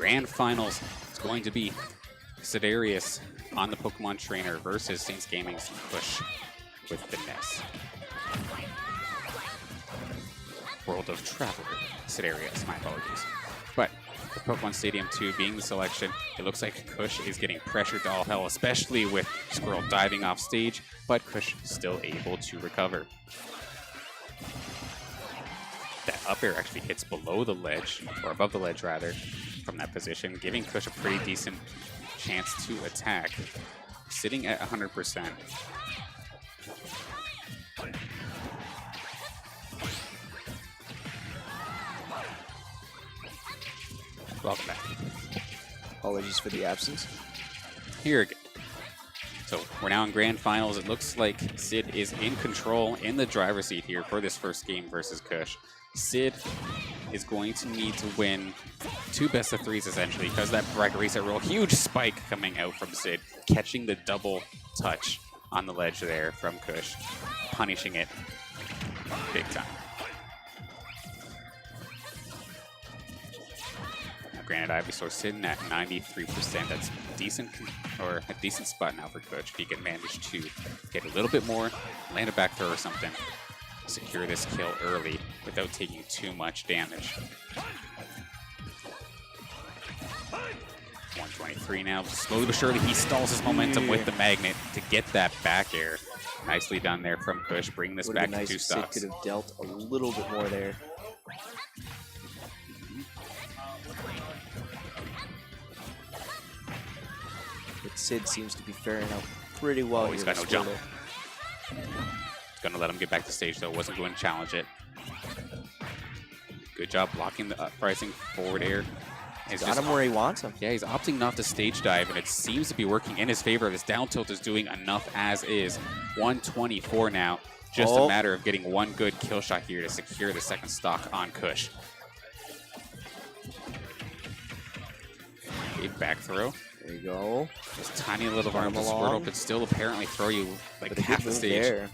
grand finals. It's going to be SG.CUSH on the Pokemon Trainer versus Saints Gaming's Push with the Ness. World of Traveler, SG.CUSH, my apologies. But with Pokemon Stadium 2 being the selection, it looks like CUSH is getting pressured to all hell, especially with Squirrel diving off stage, but CUSH still able to recover. That up air actually hits below the ledge, or above the ledge rather, from that position, giving CUSH a pretty decent chance to attack, sitting at 100%. Welcome back. Apologies for the absence. Here again. So we're now in grand finals. It looks like Sid is in control, in the driver's seat here for this first game versus CUSH. Sid is going to need to win 2 best-of-3s essentially, because that bracket reset roll, huge spike coming out from Sid, catching the double touch on the ledge there from CUSH, punishing it big time. Granted, Ivysaur sitting at 93%. That's decent, or a decent spot now for CUSH. If he can manage to get a little bit more, land a back throw or something, secure this kill early without taking too much damage. 123 now. Slowly but surely, he stalls his momentum with the magnet to get that back air. Nicely done there from CUSH. Bring this back to 2 stocks. Sid could have dealt a little bit more there. But Sid seems to be faring out pretty well. Oh, he's got no jump. He's going to let him get back to stage, though. Wasn't going to challenge it. Good job blocking the uprising forward air. He's got him where he wants him. Yeah, he's opting not to stage dive, and it seems to be working in his favor. This down tilt is doing enough as is. 124 now. Just a matter of getting one good kill shot here to secure the second stock on CUSH. A back throw. There you go. This tiny little arm Squirtle could still apparently throw you like half the stage. There.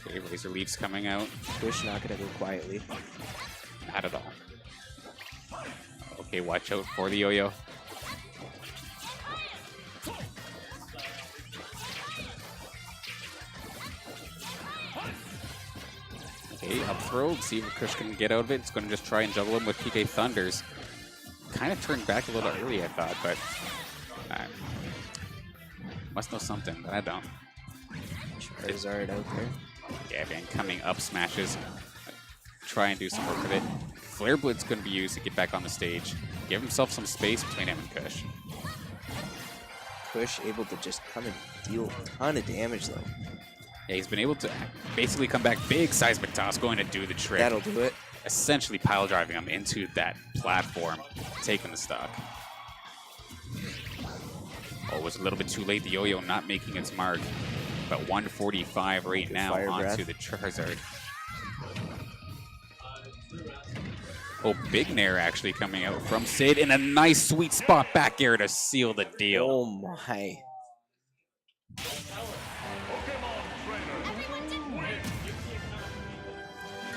Okay, Razor Leaf's coming out. CUSH not gonna go quietly. Not at all. Okay, watch out for the yo-yo. Okay, up throw. Let's see if CUSH can get out of it. It's going to just try and juggle him with PK Thunders. Kind of turned back a little early, I thought, but must know something, but I don't. Charizard out there. Yeah, man, coming up smashes. Try and do some work with it. Flare Blitz going to be used to get back on the stage. Give himself some space between him and CUSH. CUSH able to just come and deal a ton of damage, though. Yeah, he's been able to basically come back big. Seismic Toss going to do the trick. That'll do it. Essentially pile driving him into that platform, taking the stock. Oh, it was a little bit too late. The yo-yo not making its mark. But 145 right now onto the Charizard. Oh, Big Nair actually coming out from Sid in a nice sweet spot back air to seal the deal. Oh my.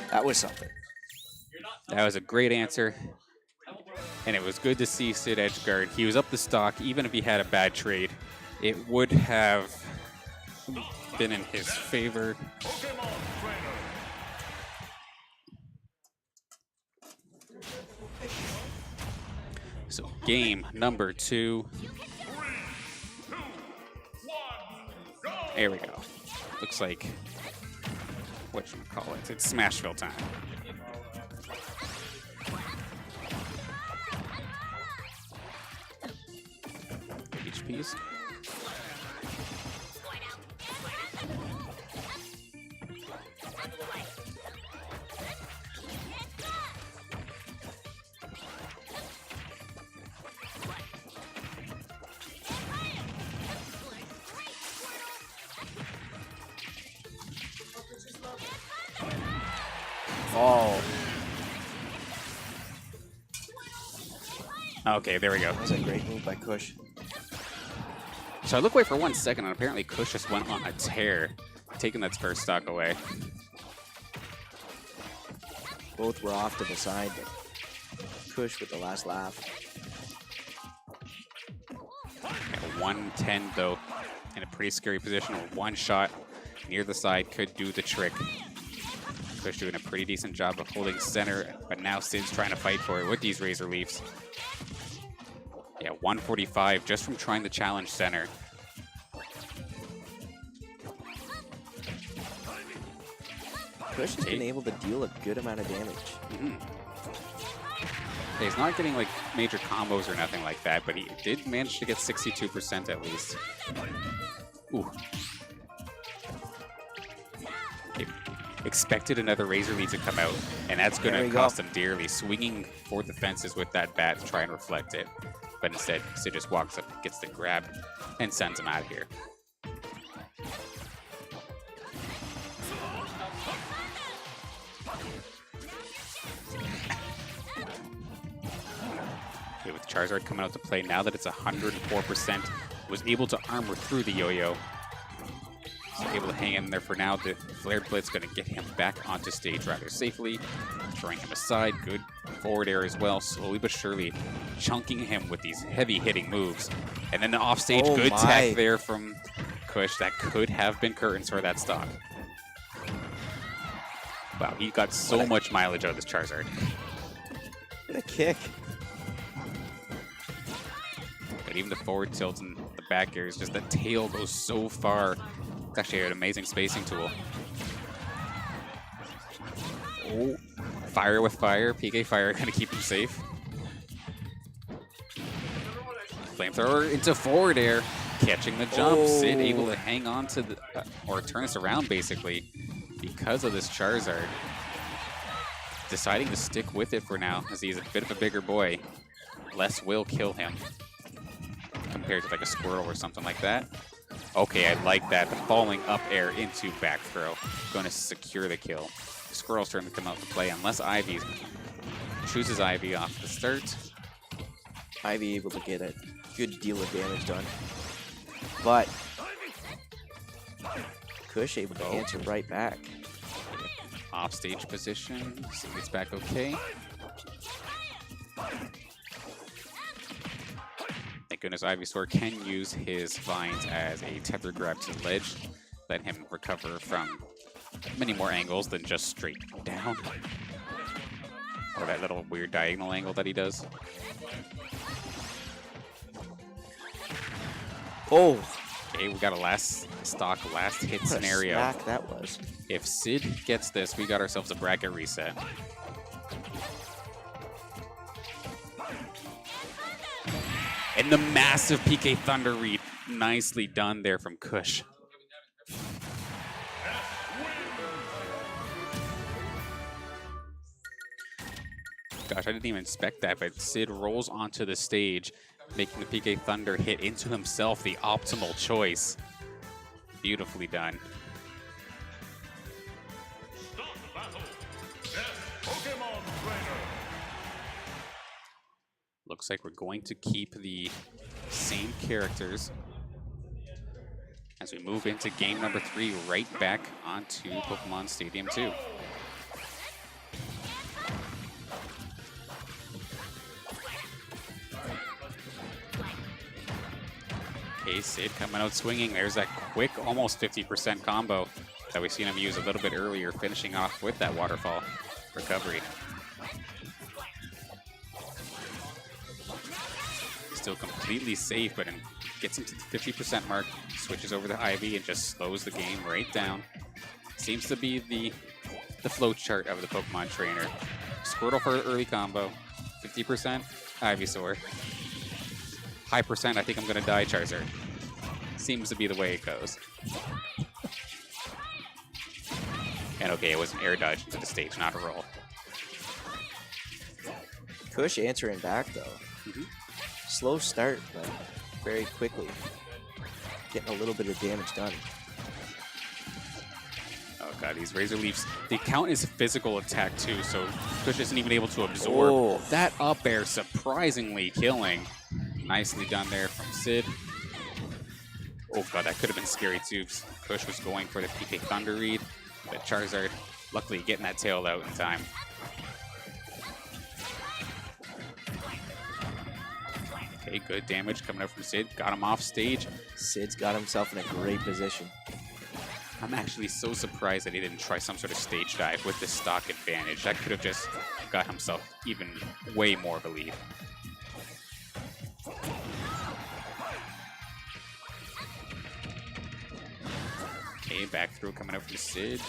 That was something. That was a great answer. And it was good to see Sid edgeguard. He was up the stock. Even if he had a bad trade, it would have been in his favor. So game number 2. There we go. Looks like, whatchamacallit, it's Smashville time. HPs. Oh. Okay, there we go. That was a great move by CUSH. So I look away for 1 second, and apparently CUSH just went on a tear, taking that first stock away. Both were off to the side, but Kush with the last laugh. At 110 though, in a pretty scary position where one shot near the side could do the trick. Kush doing a pretty decent job of holding center, but now Sid's trying to fight for it with these Razor Leafs. Yeah, 145 just from trying to challenge center. Kush has been able to deal a good amount of damage. He's not getting like major combos or nothing like that, but he did manage to get 62% at least. Ooh. He expected another Razor Lead to come out, and that's going to cost him dearly. Swinging for the fences with that bat to try and reflect it. But instead, Sid just walks up, gets the grab, and sends him out of here. Okay, with Charizard coming out to play, now that it's 104%, was able to armor through the yo-yo. So able to hang in there for now. The Flared Blitz going to get him back onto stage rather safely. Throwing him aside, good forward air as well, slowly but surely chunking him with these heavy hitting moves. And then the offstage, good tech there from Kush. That could have been curtains for that stock. Wow, he got so much mileage out of this Charizard. What a kick. But even the forward tilt and the back air is just the tail goes so far. It's actually an amazing spacing tool. Oh, fire with fire. PK Fire going to keep him safe. Flamethrower into forward air, catching the jump. Sid able to hang on to the, or turn us around basically because of this Charizard. Deciding to stick with it for now as he's a bit of a bigger boy. Less will kill him compared to like a Squirrel or something like that. Okay, I like that. The falling up air into back throw. Going to secure the kill. Squirrel's turn to come out to play unless Ivy chooses Ivy off the start. Ivy able to get a good deal of damage done. But Kush able to answer right back. Off stage position. Sid gets back okay. Thank goodness Ivysaur can use his vines as a tether grab to the ledge. Let him recover from many more angles than just straight down. Or that little weird diagonal angle that he does. Oh! Okay, we got a last stock, last hit What scenario. A smack that was. If Sid gets this, we got ourselves a bracket reset. And the massive PK Thunder read. Nicely done there from Kush. Gosh, I didn't even expect that, but Sid rolls onto the stage, making the PK Thunder hit into himself, the optimal choice. Beautifully done. Looks like we're going to keep the same characters as we move into game number 3, right back onto Pokemon Stadium 2. Okay, Sid coming out swinging. There's that quick, almost 50% combo that we've seen him use a little bit earlier, finishing off with that waterfall recovery. Still completely safe, but gets into the 50% mark, switches over to Ivy and just slows the game right down. Seems to be the flow chart of the Pokemon trainer. Squirtle for early combo, 50% Ivysaur. High percent, I think I'm gonna die Charizard. Seems to be the way it goes. And okay, it was an air dodge into the stage, not a roll. Kush answering back though. Slow start, but very quickly getting a little bit of damage done. Oh god, these Razor Leafs, they count as physical attack too, so Kush isn't even able to absorb. That up air surprisingly killing. Nicely done there from Sid. Oh god, that could have been scary too. Kush was going for the PK Thunder read, but Charizard luckily getting that tail out in time. Okay, good damage coming out from Sid. Got him off stage. Sid's got himself in a great position. I'm actually so surprised that he didn't try some sort of stage dive with the stock advantage. That could have just got himself even way more of a lead. Okay, back throw coming out from Sid.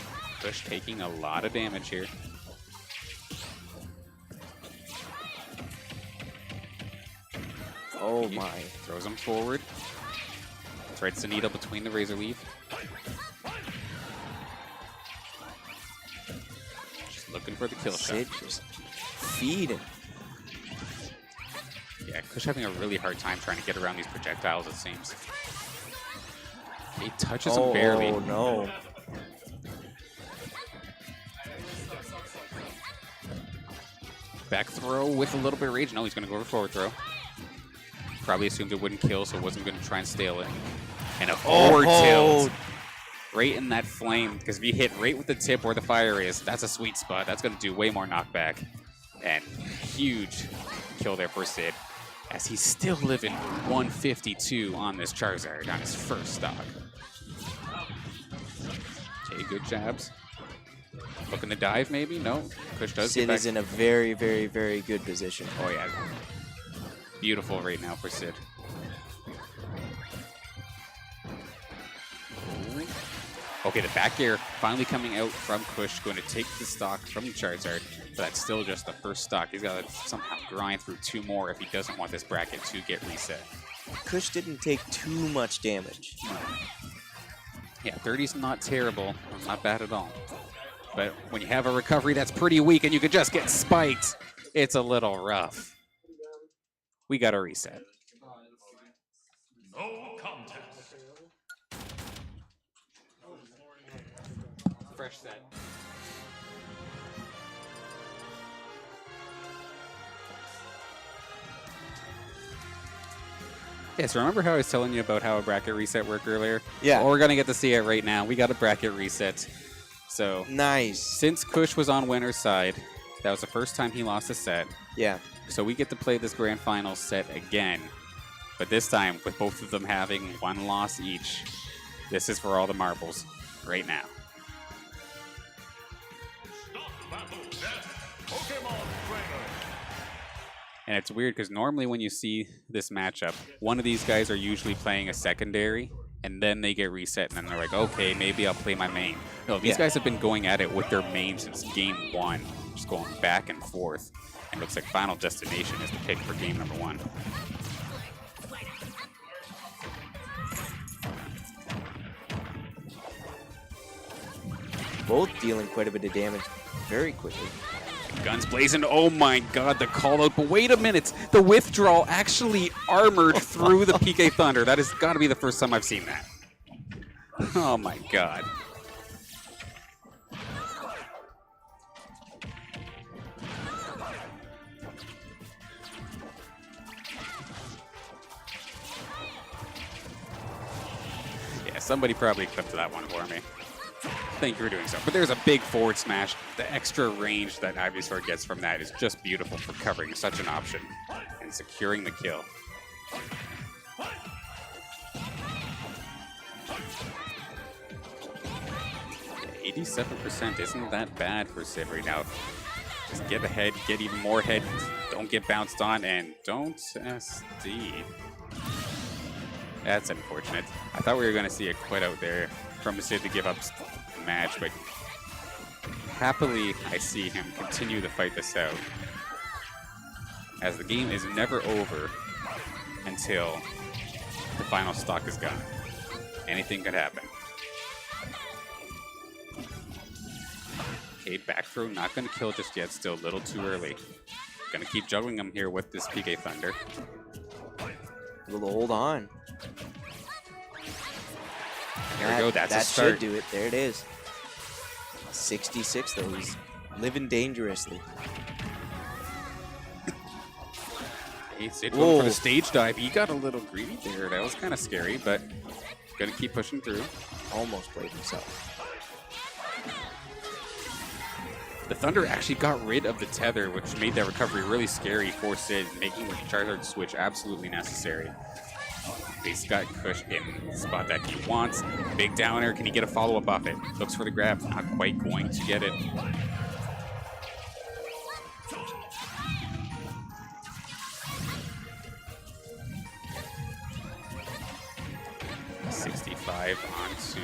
Kush taking a lot of damage here. Oh my. Throws him forward. Threads the needle between the razor leaf. Just looking for the kill shot. Sid just feeding. Yeah, Kush having a really hard time trying to get around these projectiles, it seems. He touches him barely. Oh no. Back throw with a little bit of rage. No, he's going to go for forward throw. Probably assumed it wouldn't kill, so wasn't going to try and stale it. And a forward tilt. Right in that flame, because if you hit right with the tip where the fire is, that's a sweet spot. That's going to do way more knockback. And huge kill there for Sid, as he's still living 152 on this Charizard on his first stock. Okay, good jabs. Looking to dive, maybe? No. Kush does. Sid is in a very, very, very good position. Oh, yeah. Beautiful right now for Sid. Okay, the back air finally coming out from Kush, going to take the stock from the Charizard, but that's still just the first stock. He's got to somehow grind through 2 more if he doesn't want this bracket to get reset. Kush didn't take too much damage. Yeah, 30's not terrible, not bad at all. But when you have a recovery that's pretty weak and you could just get spiked, it's a little rough. We got to reset. No contest. Fresh set. Yeah, so remember how I was telling you about how a bracket reset worked earlier? Yeah. Well, we're going to get to see it right now. We got a bracket reset. So Nice. since Kush was on winner's side, that was the first time he lost a set. Yeah. So we get to play this grand final set again. But this time, with both of them having 1 loss each, this is for all the marbles right now. And it's weird because normally when you see this matchup, one of these guys are usually playing a secondary, and then they get reset, and then they're like, okay, maybe I'll play my main. No, these guys have been going at it with their main since game 1, just going back and forth. And it looks like Final Destination is the pick for game number 1. Both dealing quite a bit of damage very quickly. Guns blazing. Oh my god, the call out. But wait a minute. The withdrawal actually armored through the PK Thunder. That has got to be the first time I've seen that. Oh my god. Yeah, somebody probably clipped that one for me. Thank you for doing so. But there's a big forward smash. The extra range that Ivysaur gets from that is just beautiful for covering such an option and securing the kill. Yeah, 87% isn't that bad for Sid right now. Just get ahead, get even more ahead, don't get bounced on, and don't SD. That's unfortunate. I thought we were going to see a quit out there from Sid to give up the match, but happily I see him continue to fight this out, as the game is never over until the final stock is gone. Anything could happen. Okay, back throw, not going to kill just yet, still a little too early. Going to keep juggling him here with this PK Thunder. We'll hold on. There we go, that's a that start. should do it. There it is. 66 though. He's living dangerously. Hey, Sid going for the stage dive. He got a little greedy there. That was kind of scary, but going to keep pushing through. Almost played himself. The Thunder actually got rid of the tether, which made that recovery really scary for Sid, making the Charizard switch absolutely necessary. He's got Kush in the spot that he wants. Big downer. Can he get a follow-up off it? Looks for the grab. Not quite going to get it. Onto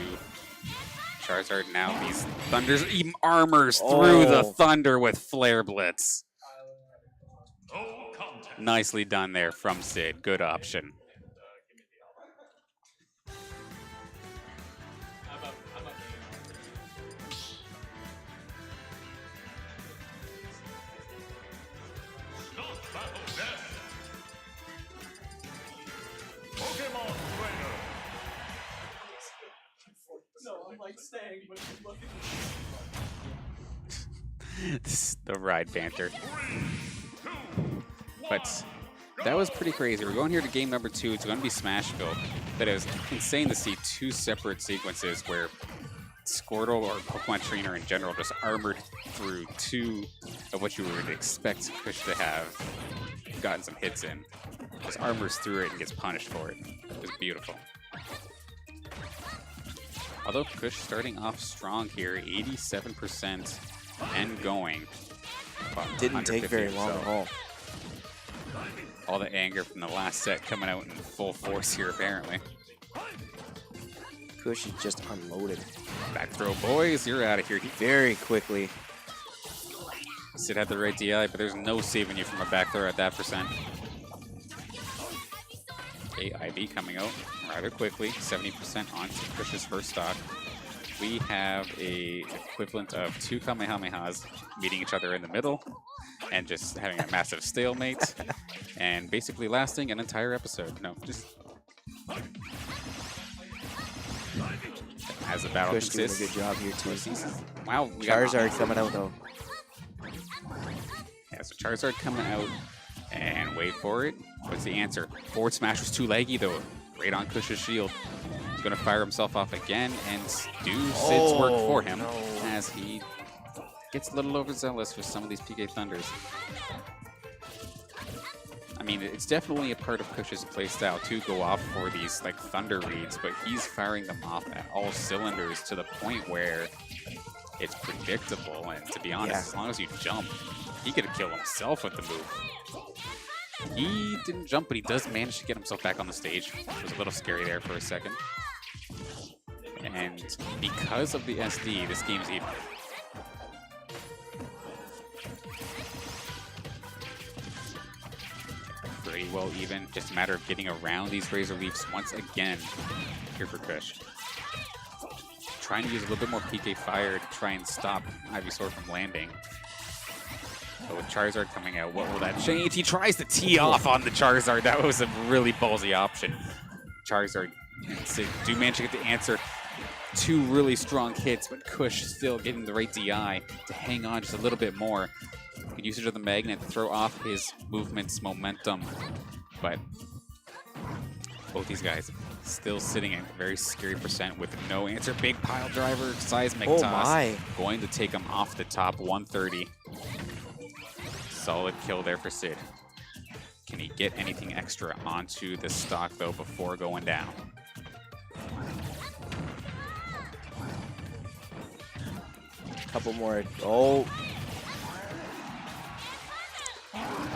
Charizard now. These Thunders armors through the Thunder with Flare Blitz. Nicely done there from Sid. Good option. Staying, but looking. This is the ride banter. But that was pretty crazy. We're going here to game number 2. It's going to be Smashville. But it was insane to see 2 separate sequences where Squirtle or Pokemon Trainer in general just armored through 2 of what you would expect Kush to have gotten some hits in. Just armors through it and gets punished for it. It was beautiful. Although Kush starting off strong here, 87% and going. Didn't take very long at all. All the anger from the last set coming out in full force here, apparently. Kush is just unloaded. Back throw, boys. You're out of here. Very quickly. Sid had the right DI, but there's no saving you from a back throw at that percent. Okay, IV coming out rather quickly. 70% onto Kush's first stock. We have a equivalent of 2 Kamehamehas meeting each other in the middle and just having a massive stalemate and basically lasting an entire episode. No, just as the battle Kush doing a consists. good job here too. Wow, we got Charizard coming out though. Yeah, so Charizard coming out, and wait for it. What's the answer? Forward smash was too laggy though. Right on Kush's shield. He's going to fire himself off again and do Sid's work for him as he gets a little overzealous for some of these PK Thunders. I mean, it's definitely a part of Kush's playstyle to go off for these like Thunder reads, but he's firing them off at all cylinders to the point where it's predictable. And to be honest, as long as you jump, he could have killed himself with the move. He didn't jump, but he does manage to get himself back on the stage. It was a little scary there for a second. And because of the SD, this game's even. Pretty well even. Just a matter of getting around these Razor Leafs once again here for Kush. Trying to use a little bit more PK Fire to try and stop Ivysaur from landing. But with Charizard coming out, what will that change? He tries to tee off on the Charizard. That was a really ballsy option. Charizard and Sid do manage to get the answer. 2 really strong hits, but Kush still getting the right DI to hang on just a little bit more. Good usage of the magnet to throw off his movement's momentum. But both these guys still sitting at a very scary percent with no answer. Big pile driver, seismic toss. Going to take him off the top, 130. Solid kill there for Sid. Can he get anything extra onto the stock, though, before going down? Couple more. Oh.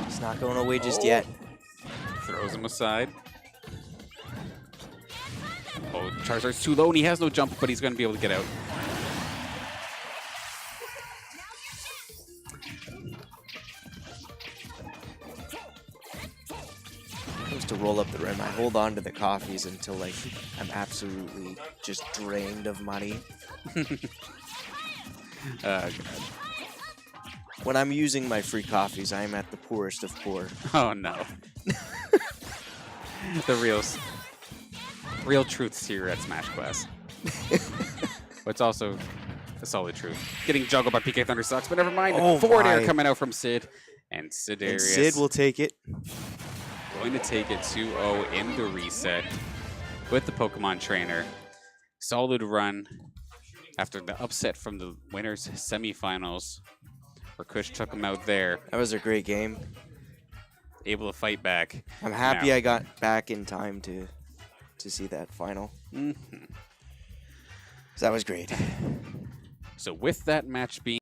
He's not going away just yet. Throws him aside. Oh, Charizard's too low, and he has no jump, but he's going to be able to get out. To roll up the rim, I hold on to the coffees until like I'm absolutely just drained of money. When I'm using my free coffees, I'm at the poorest of poor. Oh no. The real truths here at Smash Class. But it's also a solid truth. Getting juggled by PK Thunder sucks, but never mind. Forward air coming out from Sid. And Sidereus. And Sid will take it. Going to take it 2-0 in the reset with the Pokemon Trainer. Solid run after the upset from the winners semifinals where Kush took him out there, That was a great game. able to fight back. I'm happy Now. I got back in time to see that final. Mhm. That was great. So with that match being